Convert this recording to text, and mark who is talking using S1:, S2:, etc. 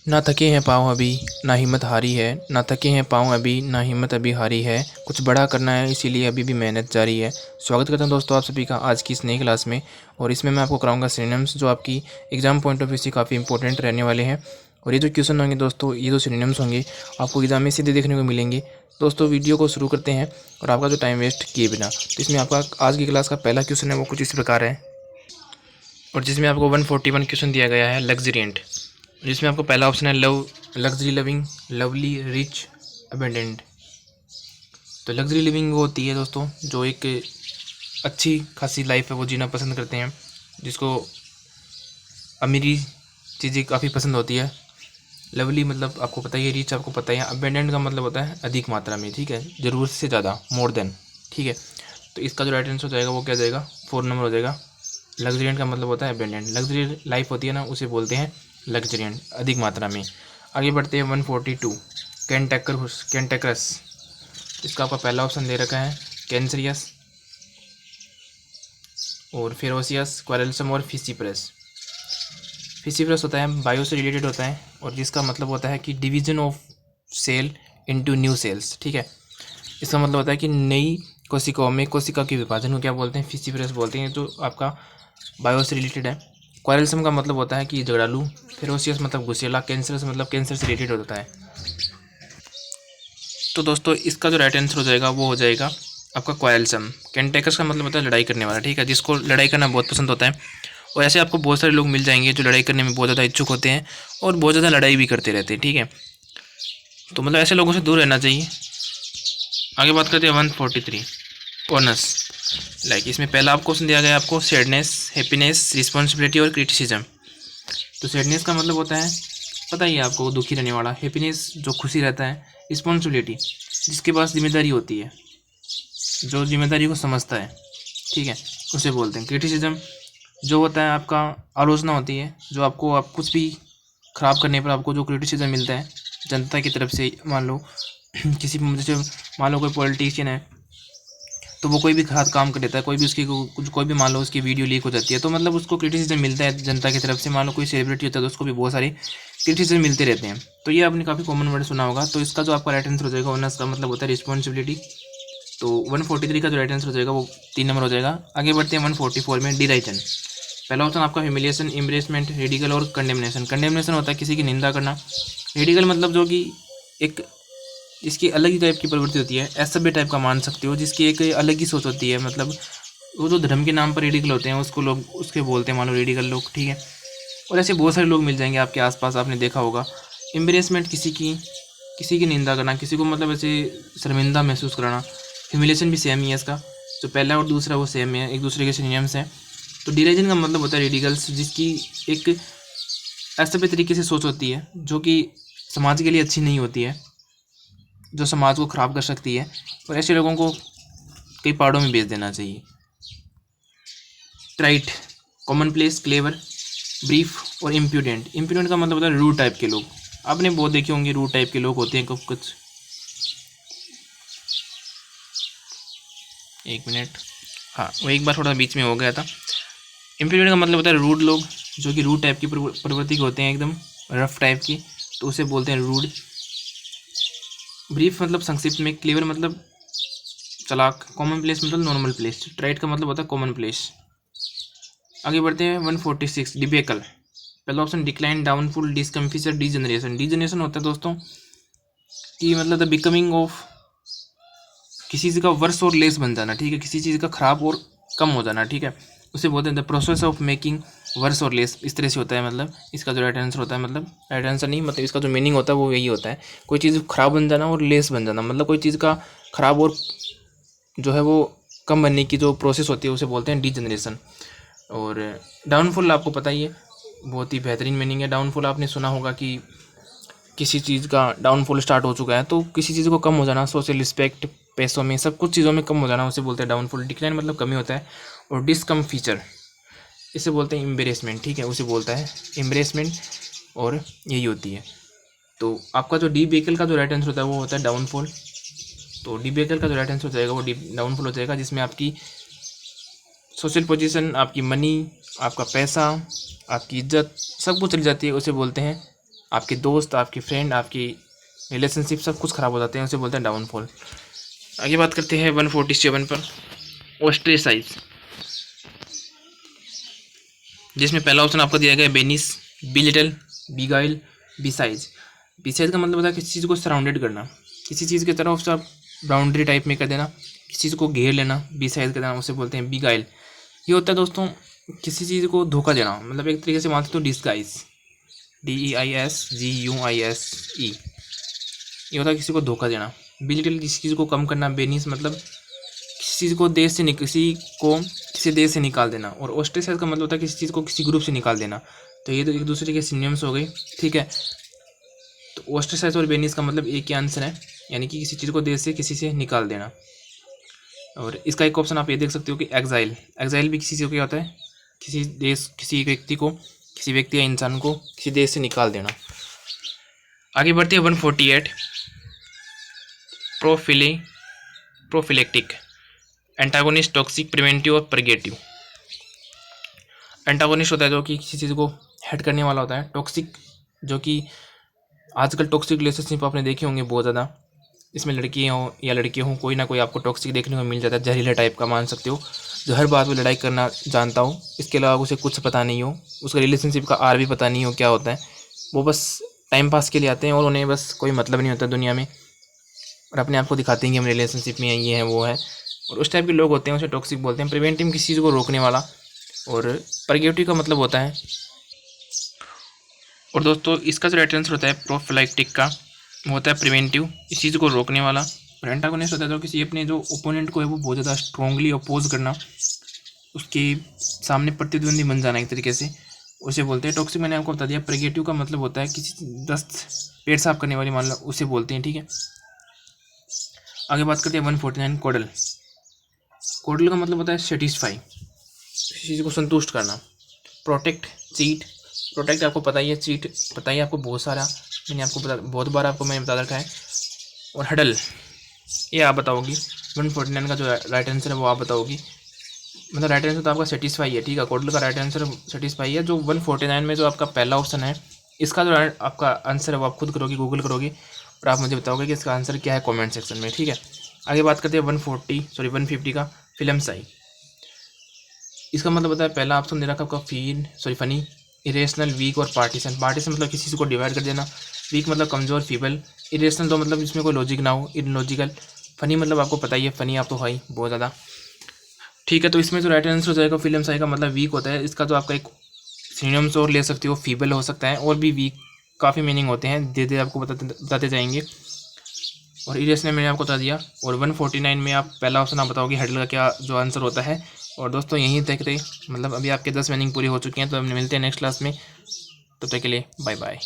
S1: ना थके हैं पाँव अभी, ना हिम्मत हारी है। ना थके हैं पाँव अभी, ना हिम्मत अभी हारी है। कुछ बड़ा करना है इसीलिए अभी भी मेहनत जारी है। स्वागत करता हूं दोस्तों आप सभी का आज की इस नई क्लास में। और इसमें मैं आपको कराऊंगा सिनोनिम्स जो आपकी एग्जाम पॉइंट ऑफ व्यू से काफ़ी इंपॉर्टेंट रहने वाले हैं। और ये जो क्वेश्चन होंगे दोस्तों, ये जो सिनोनिम्स होंगे आपको एग्जाम में सीधे देखने को मिलेंगे। दोस्तों वीडियो को शुरू करते हैं और आपका जो टाइम वेस्ट किए बिना। तो इसमें आपका आज की क्लास का पहला क्वेश्चन है वो कुछ इस प्रकार है, और जिसमें आपको 141 क्वेश्चन दिया गया है लग्जरियंट, जिसमें आपको पहला ऑप्शन है love, luxury living, lovely, rich, abundant. तो लग्जरी लिविंग वो होती है दोस्तों जो एक अच्छी खासी लाइफ है वो जीना पसंद करते हैं, जिसको अमीरी चीज़ें काफ़ी पसंद होती है। लवली मतलब आपको पता ही है, रिच आपको पता ही है। अबेंडेंट का मतलब होता है अधिक मात्रा में, ठीक है, ज़रूरत से ज़्यादा, मोर देन, ठीक है। तो इसका जो राइट आंसर हो जाएगा वो क्या जाएगा, 4 नंबर हो जाएगा। लग्जरियंट का मतलब होता है अबेंडेंट, लग्जरी लाइफ होती है ना उसे बोलते हैं लग्जरियंट, अधिक मात्रा में। आगे बढ़ते हैं 142 कैंटेक्रस। इसका आपका पहला ऑप्शन दे रखा है कैंसरियस और फेरोसियस, क्वारलसम और फिसिप्रस। फिसिप्रस होता है बायो से रिलेटेड होता है और जिसका मतलब होता है कि division of cell into new cells, ठीक है। इसका मतलब होता है कि नई कोशिकाओं में कोशिका के विभाजन को क्या बोलते हैं, फिसिप्रस बोलते हैं, जो आपका बायो से रिलेटेड है। क्वारलसम का मतलब होता है कि झगड़ालू, फेरोसियस मतलब गुस्सेला, कैंसरस मतलब कैंसर से रिलेटेड होता है। तो दोस्तों इसका जो राइट आंसर हो जाएगा वो हो जाएगा आपका क्वारलसम। कैंटेकस का मतलब होता है लड़ाई करने वाला, ठीक है, जिसको लड़ाई करना बहुत पसंद होता है। और ऐसे आपको बहुत सारे लोग मिल जाएंगे जो लड़ाई करने में बहुत ज़्यादा इच्छुक होते हैं और बहुत ज़्यादा लड़ाई भी करते रहते हैं, ठीक है। तो मतलब ऐसे लोगों से दूर रहना चाहिए। आगे बात करते हैं 143 ओनस। लाइक इसमें पहला आपको क्वेश्चन दिया गया है आपको सैडनेस, हैप्पीनेस, रिस्पॉन्सिबिलिटी और क्रिटिसिज्म। तो सैडनेस का मतलब होता है पता ही है आपको, दुखी रहने वाला। हैप्पीनेस जो खुशी रहता है। रिस्पॉन्सिबिलिटी जिसके पास जिम्मेदारी होती है, जो जिम्मेदारी को समझता है, ठीक है, उसे बोलते हैं। क्रिटिसिज्म जो होता है आपका आलोचना होती है, जो आपको आप कुछ भी ख़राब करने पर आपको जो क्रिटिसिज्म मिलता है जनता की तरफ से। मान लो किसी जैसे मान लो कोई पॉलिटिशियन है तो वो कोई भी गलत काम कर देता है, कोई भी उसकी कुछ कोई भी मान लो उसकी वीडियो लीक हो जाती है तो मतलब उसको क्रिटिसिज्म मिलता है जनता की तरफ से। मान लो कोई सेलिब्रिटी होता है तो उसको भी बहुत सारे क्रिटिसिज्म मिलते रहते हैं। तो ये आपने काफ़ी कॉमन वर्ड सुना होगा। तो इसका जो आपका राइट आंसर हो जाएगा ऑनर्स का मतलब होता है रिस्पॉन्सिबिलिटी। तो 143 का जो राइट आंसर हो जाएगा वो 3 नंबर हो जाएगा। आगे बढ़ते हैं 144 में डिराइजन। पहला ऑप्शन आपका ह्यूमिलिएशन, एम्ब्रेसमेंट, रेडिकल और कंडेमनेशन। कंडेमनेशन होता है किसी की निंदा करना। रेडिकल मतलब जो कि एक इसकी अलग ही टाइप की प्रवृत्ति होती है, असभ्य टाइप का मान सकते हो, जिसकी एक अलग ही सोच होती है। मतलब वो जो धर्म के नाम पर रेडिकल होते हैं उसको लोग उसके बोलते हैं, मानो रेडिकल लोग, ठीक है। और ऐसे बहुत सारे लोग मिल जाएंगे आपके आसपास, आपने देखा होगा। एम्ब्रेसमेंट किसी की निंदा करना, किसी को मतलब ऐसे शर्मिंदा महसूस कराना। ह्यूमिलेशन भी सेम ही है इसका, जो पहला और दूसरा वो सेम है, एक दूसरे के सिनोनिम्स हैं। तो डिराइजन का मतलब होता है रेडिकल्स, जिसकी एक असभ्य तरीके से सोच होती है जो कि समाज के लिए अच्छी नहीं होती है, जो समाज को ख़राब कर सकती है। और ऐसे लोगों को कई पहाड़ों में भेज देना चाहिए। ट्राइट, कॉमन प्लेस, क्लेवर, ब्रीफ और इम्प्यूडेंट। इम्प्यूडेंट का मतलब होता है रूड टाइप के लोग। आपने बहुत देखे होंगे रूड टाइप के लोग होते हैं कुछ। एक मिनट, हाँ वो एक बार थोड़ा बीच में हो गया था। इम्प्यूडेंट का मतलब होता है रूड लोग, जो कि रूड टाइप की प्रवृत्ति के होते हैं, एकदम रफ टाइप की, तो उसे बोलते हैं रूड। ब्रीफ मतलब संक्षिप्त में। क्लेवर मतलब चालाक। कॉमन प्लेस मतलब नॉर्मल प्लेस। ट्राइट का मतलब होता है कॉमन प्लेस। आगे बढ़ते हैं 146 डिबेकल। पहला option decline, downfall, discomfiture, degeneration. Degeneration होता है दोस्तों कि मतलब द बिकमिंग ऑफ किसी चीज़ का वर्स और लेस बन जाना, ठीक है, किसी चीज़ का ख़राब और कम हो जाना, ठीक है, उसे बोलते हैं the process of making worse और लेस। इस तरह से होता है। मतलब इसका जो राइट आंसर होता है, मतलब राइट आंसर नहीं, मतलब इसका जो मीनिंग होता है वो यही होता है, कोई चीज़ ख़राब बन जाना और लेस बन जाना। मतलब कोई चीज़ का ख़राब और जो है वो कम बनने की जो प्रोसेस होती है उसे बोलते हैं डीजनरेशन। और डाउनफॉल आपको पता ही है, बहुत ही बेहतरीन मीनिंग है। डाउनफॉल आपने सुना होगा कि किसी चीज़ का डाउनफॉल स्टार्ट हो चुका है, तो किसी चीज़ को कम हो जाना, सोशल रिस्पेक्ट, पैसों में, सब कुछ चीज़ों में कम हो जाना, उसे बोलते हैं डाउनफॉल। डिक्लाइन मतलब कमी होता है। और डिस्कम फीचर इसे बोलते हैं एम्ब्रेसमेंट, ठीक है, उसे बोलता है एम्ब्रेसमेंट, और यही होती है। तो आपका जो डी बेकल का जो राइट आंसर होता है वो होता है डाउनफॉल। तो डी बेकल का जो राइट आंसर हो जाएगा वो डाउनफॉल हो जाएगा, जिसमें आपकी सोशल पोजीशन, आपकी मनी, आपका पैसा, आपकी इज्जत, सब कुछ चली जाती है, उसे बोलते हैं आपके दोस्त, आपके फ्रेंड, आपकी रिलेशनशिप सब कुछ ख़राब हो जाते हैं, उसे बोलते हैं डाउनफॉल। आगे बात करते हैं 147 पर, ऑस्ट्रेसाइज, जिसमें पहला ऑप्शन आपको दिया गया है बेनिस, बी लिटल, बी गाइल, बी साइज। बी साइज का मतलब होता है किसी चीज़ को सराउंडेड करना, किसी चीज़ की तरफ से आप बाउंड्री टाइप में कर देना, किसी चीज़ को घेर लेना, बी साइज कर देना, उसे बोलते हैं बी गाइल। ये होता है दोस्तों किसी चीज़ को धोखा देना, मतलब एक तरीके से मान सकते हो डिस्गाइज, DEISGUISE, ये होता है किसी को धोखा देना। बी लिटल किसी चीज़ को कम करना, बेनिस मतलब किसी चीज़ को किसी देश से निकाल देना, और ऑस्ट्रेसाइज का मतलब होता है किसी चीज़ को किसी ग्रुप से निकाल देना। तो ये तो एक दूसरे के सिनोनिम्स हो गए, ठीक है। तो ऑस्ट्रेसाइज और बेनिस का मतलब एक ही आंसर है, यानी कि किसी चीज़ को देश से किसी से निकाल देना। और इसका एक ऑप्शन आप ये देख सकते हो कि एग्जाइल, एग्जाइल भी किसी चीज़ को क्या होता है, किसी देश, किसी व्यक्ति या इंसान को किसी देश से निकाल देना। आगे बढ़ते हैं 148, प्रोफिलेक्टिक, एंटागोनिस्ट, टॉक्सिक, प्रिवेंटिव और परगेटिव। एंटागोनिस्ट होता है जो कि किसी चीज़ को हेड करने वाला होता है। टॉक्सिक, जो कि आजकल टॉक्सिक रिलेशनशिप आपने देखे होंगे बहुत ज़्यादा, इसमें लड़की हो या लड़के हों, कोई ना कोई आपको टॉक्सिक देखने को मिल जाता है, जहरीला टाइप का मान सकते हो, जो हर बात में लड़ाई करना जानता हो, इसके अलावा उसे कुछ पता नहीं हो, उसका रिलेशनशिप का आर भी पता नहीं हो क्या होता है, वो बस टाइम पास के लिए आते हैं और उन्हें बस कोई मतलब नहीं होता दुनिया में, और अपने आप को दिखाते हैं कि हम रिलेशनशिप में हैं, ये है वो है, और उस टाइप के लोग होते हैं, उसे टॉक्सिक बोलते हैं। प्रिवेंटिव किसी चीज़ को रोकने वाला, और परगेटिव का मतलब होता है, और दोस्तों इसका जो राइट आंसर होता है प्रोफिलैक्टिक का, वो होता है प्रिवेंटिव, इस चीज़ को रोकने वाला। और एंटागोनिस्ट होता है जो किसी अपने जो ओपोनेंट को है वो बहुत ज़्यादा स्ट्रॉन्गली अपोज करना, उसके सामने प्रतिद्वंदी बन जाना एक तरीके से, उसे बोलते हैं टॉक्सिक। मैंने आपको बता दिया। प्रिवेंटिव का मतलब होता है किसी दस्त, पेट साफ करने वाली, मान लो, उसे बोलते हैं, ठीक है। आगे बात करते हैं 149, कोडल। कोडल का मतलब होता है सेटिस्फाई, किसी चीज़ को संतुष्ट करना। प्रोटेक्ट, चीट, प्रोटेक्ट आपको पता ही है, चीट पता ही आपको बहुत सारा, बहुत बार आपको मैंने बता रखा है। और हडल, ये आप बताओगी। 149 का जो राइट आंसर है वो आप बताओगी, मतलब राइट आंसर तो आपका सेटिस्फाई है, ठीक है। कोडल का राइट आंसर सेटिस्फाई है। जो 149 में जो आपका पहला ऑप्शन है, इसका जो आपका आंसर है वो आप खुद करोगे, गूगल करोगे, और आप मुझे बताओगे कि इसका आंसर क्या है कमेंट सेक्शन में, ठीक है। आगे बात करते हैं 150 का, फिल्म साई। इसका मतलब होता है, पहला ऑप्शन दे रखा आपका फनी, इरेशनल, वीक और पार्टीशन। पार्टीशन मतलब किसी चीज़ को डिवाइड कर देना, वीक मतलब कमज़ोर, फीबल, इरेशनल तो मतलब जिसमें कोई लॉजिक ना हो, इलॉजिकल, फनी मतलब आपको पता ही है, फनी आप तो है ही बहुत ज़्यादा, ठीक है। तो इसमें जो राइट आंसर हो जाएगा फिल्म साई का मतलब वीक होता है। इसका जो आपका एक सिनोनिम्स और ले सकते हो, फीबल हो सकता है, और भी वीक काफ़ी मीनिंग होते हैं, धीरे आपको बताते जाएंगे। और इरेशनल मैंने आपको बता दिया। और 149 में आप पहला ऑप्शन आप बताओगे हेडल का क्या जो आंसर होता है। और दोस्तों यहीं तक मतलब अभी आपके 10 मीनिंग पूरी हो चुकी हैं, तो हम मिलते हैं नेक्स्ट क्लास में, तब तक के लिए बाय बाय।